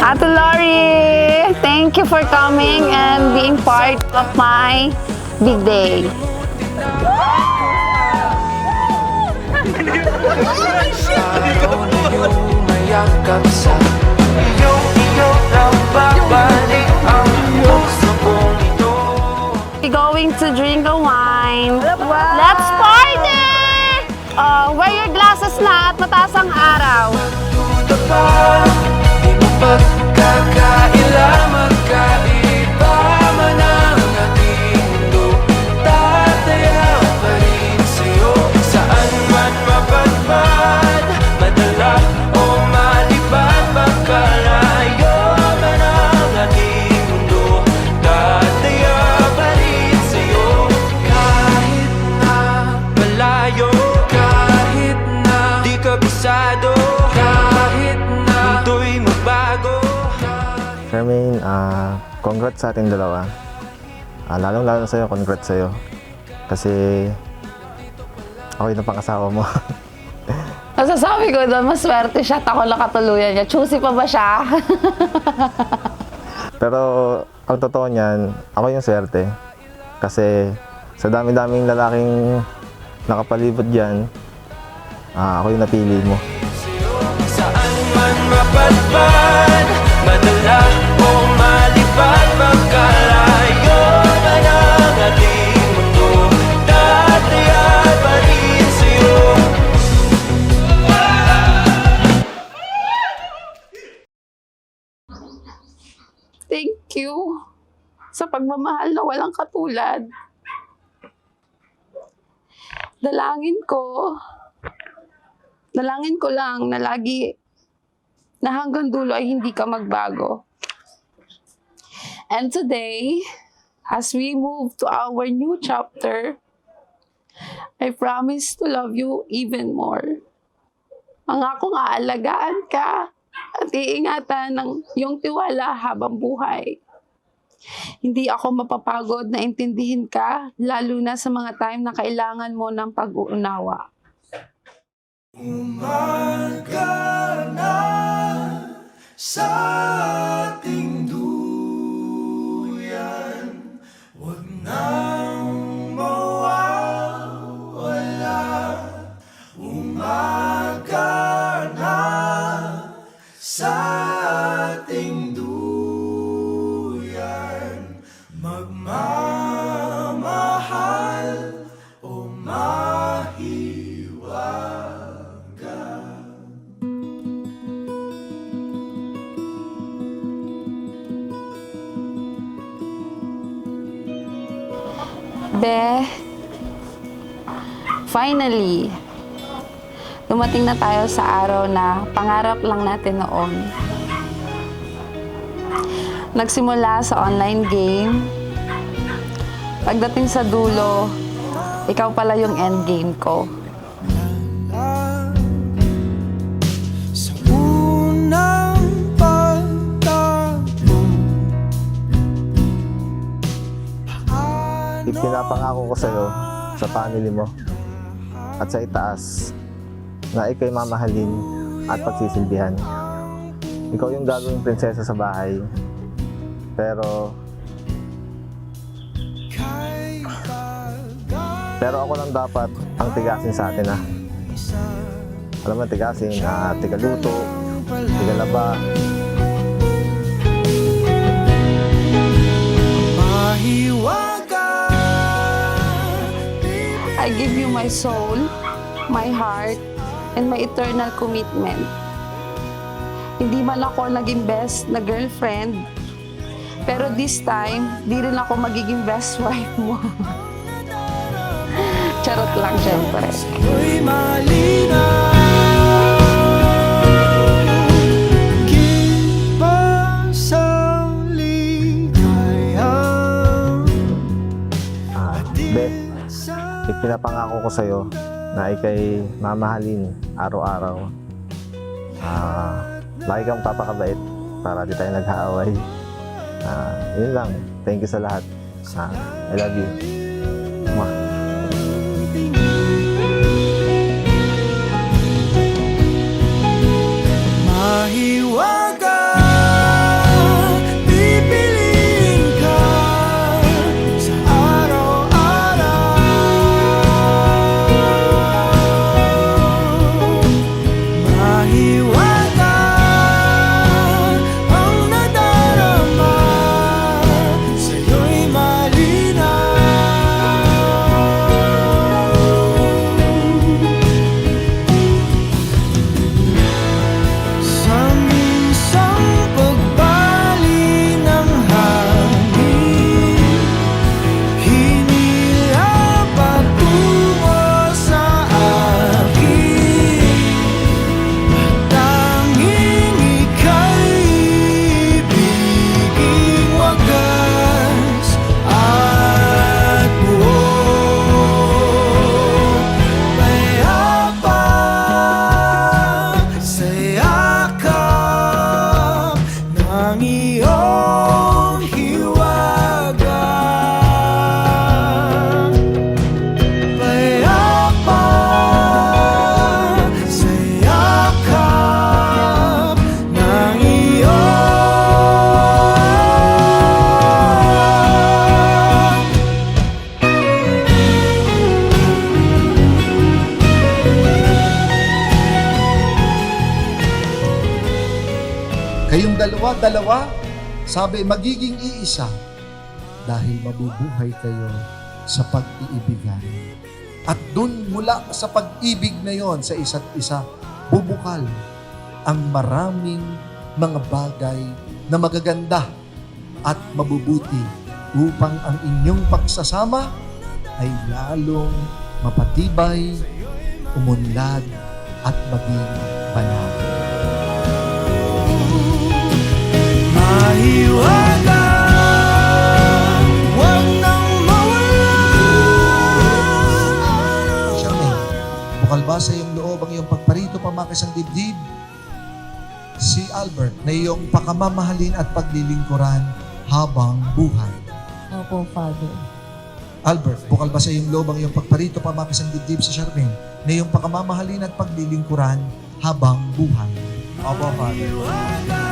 Ate Lori, thank you for coming and being part of my big day. Araw na yumayakap sa iyo nang babalik ang puso kong ito. We're going to drink a wine. Let's party! Wear your glasses na at mataas ang araw. Magduda pa, di mo pagkakaila, magkaiba man ang ating mundo. Tataya pa rin sa'yo, saan man mapadpad, madala o malipad, magkalayo man ang ating mundo. Tataya pa rin sa'yo, kahit na malayo, kahit na di kabisado, kahit na mundo'y magbago. Charmaine, congrats sa ating dalawa. Lalong-lalo sa'yo, congrats sa'yo. Kasi ako yung napakasawa mo. Masasabi ko doon, maswerte siya at ako nakatuluyan niya. Choosy pa ba siya? Pero ang totoo niyan, ako yung swerte. Kasi sa dami-daming lalaking nakapalibot dyan, ako yung napili mo. Saan man mapadpad, madala o malipad, magkalayo man ang ating mundo. Tataya pa rin sa'yo. Thank you sa pagmamahal na walang katulad. Dalangin ko lang na lagi na hanggang dulo ay hindi ka magbago. And today, as we move to our new chapter, I promise to love you even more. Pangakong aalagaan ka at iingatan ng iyong tiwala habang buhay. Hindi ako mapapagod na intindihin ka, lalo na sa mga time na kailangan mo ng pag-uunawa. Umaga na sa ating duyan, huwag nang mawawala. Umaga na sa ating duyan, magmamahal o mahiwaga. Be, finally, dumating na tayo sa araw na pangarap lang natin noon. Nagsimula sa online game. Pagdating sa dulo, ikaw pala yung endgame ko. Sa unang pagtago, Ipinapangako ko sa'yo, sa family mo, at sa itaas, na ikaw'y mamahalin at pagsisilbihan. Ikaw yung gagawing prinsesa sa bahay. Pero ako lang dapat ang tigasin sa atin, ha. Alam mo, tigasin, tigaluto, tigalaba. mahiwaga. I give you my soul, my heart, and my eternal commitment. Hindi man ako naging best na girlfriend, pero this time, di rin ako magiging best wife mo. Charot lang, syempre. Ako'y malinaw. Giba sa ligaya. Be, ipinapangako ko sa'yo na ika'y mamahalin araw-araw. Lagi kang papakabait para di tayo nag-aaway. Yun lang. Thank you sa lahat. I love you. Mwah. Mahiwaga. Kayong dalawa-dalawa, sabi, magiging iisa dahil mabubuhay kayo sa pag-iibigan. At dun mula sa pag-ibig na yon sa isa't isa, bubukal ang maraming mga bagay na magaganda at mabubuti upang ang inyong pagsasama ay lalong mapatibay, umunlad at maging banal. Mahiwaga, huwag nang mawala. Charmaine, bukal ba sa iyong loob ang iyong pagparito pamakis ang dibdib? Si Albert na iyong pakamamahalin at paglilingkuran habang buhay. Opo, Father. Albert, bukal ba sa iyong loob ang iyong pagparito pamakis ang dibdib si Charmaine na iyong pakamamahalin at paglilingkuran habang buhay? Opo, Father. Mahiwaga,